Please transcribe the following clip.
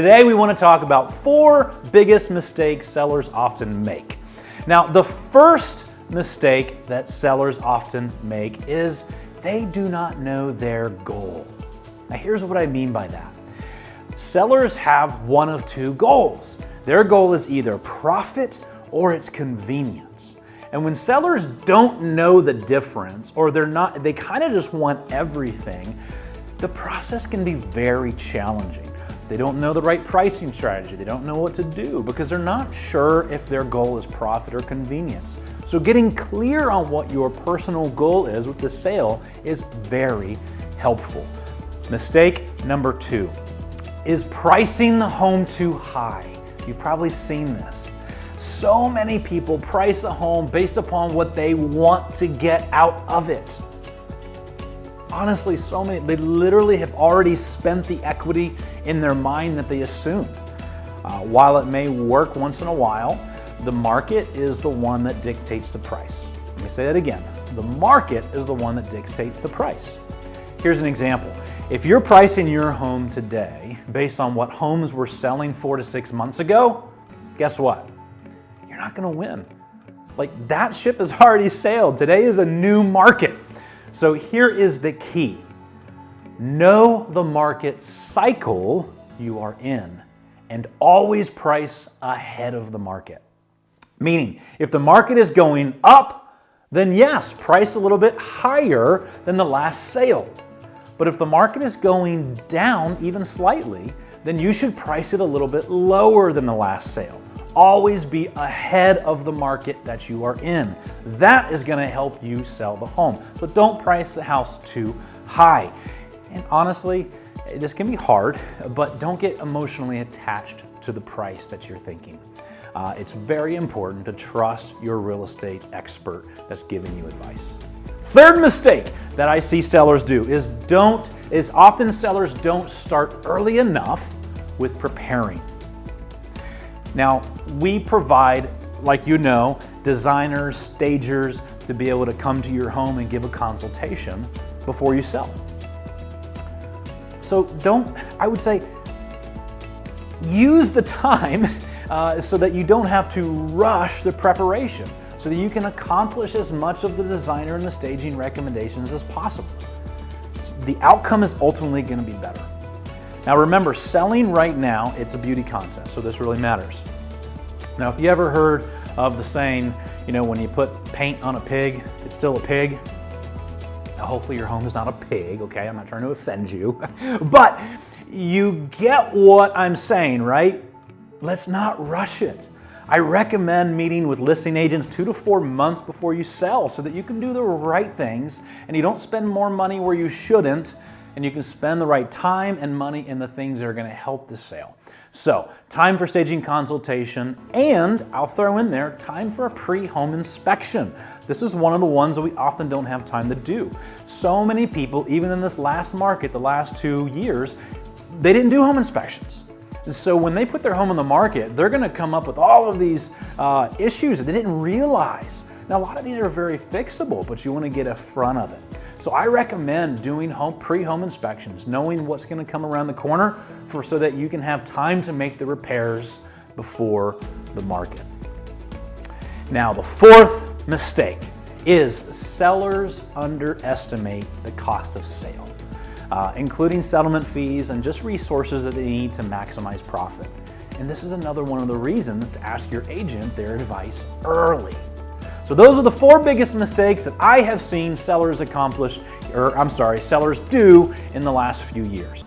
Today we want to talk about 4 biggest mistakes sellers often make. Now, the first mistake that sellers often make is they do not know their goal. Now, here's what I mean by that. Sellers have one of 2 goals. Their goal is either profit or it's convenience. And when sellers don't know the difference, or they kind of just want everything, the process can be very challenging. They don't know the right pricing strategy. They don't know what to do because they're not sure if their goal is profit or convenience. So getting clear on what your personal goal is with the sale is very helpful. Mistake number 2 is pricing the home too high. You've probably seen this. So many people price a home based upon what they want to get out of it. Honestly, so many, they literally have already spent the equity in their mind that they assumed. While it may work once in a while, the market is the one that dictates the price. Let me say that again. The market is the one that dictates the price. Here's an example. If you're pricing your home today based on what homes were selling 4 to 6 months ago, guess what? You're not gonna win. Like, that ship has already sailed. Today is a new market. So here is the key. Know the market cycle you are in and always price ahead of the market. Meaning, if the market is going up, then yes, price a little bit higher than the last sale. But if the market is going down even slightly, then you should price it a little bit lower than the last sale. Always be ahead of the market that you are in. That is going to help you sell the home. So don't price the house too high. And honestly, this can be hard, but don't get emotionally attached to the price that you're thinking. It's very important to trust your real estate expert that's giving you advice. Third mistake that I see sellers do is often sellers don't start early enough with preparing. Now, we provide, like you know, designers, stagers to be able to come to your home and give a consultation before you sell. So I would say, use the time so that you don't have to rush the preparation, so that you can accomplish as much of the designer and the staging recommendations as possible. The outcome is ultimately going to be better. Now remember, selling right now, it's a beauty contest, so this really matters. Now, if you ever heard of the saying, you know, when you put paint on a pig, it's still a pig. Now, hopefully your home is not a pig, okay? I'm not trying to offend you. But you get what I'm saying, right? Let's not rush it. I recommend meeting with listing agents 2 to 4 months before you sell so that you can do the right things and you don't spend more money where you shouldn't, and you can spend the right time and money in the things that are going to help the sale. So, time for staging consultation, and I'll throw in there time for a pre-home inspection. This is one of the ones that we often don't have time to do. So many people, even in this last market, the last 2 years, they didn't do home inspections. And so when they put their home on the market, they're going to come up with all of these issues that they didn't realize. Now, a lot of these are very fixable, but you want to get in front of it. So I recommend doing pre-home inspections, knowing what's going to come around the corner so that you can have time to make the repairs before the market. Now, the 4th mistake is sellers underestimate the cost of sale, including settlement fees and just resources that they need to maximize profit. And this is another one of the reasons to ask your agent their advice early. So those are the 4 biggest mistakes that I have seen sellers do in the last few years.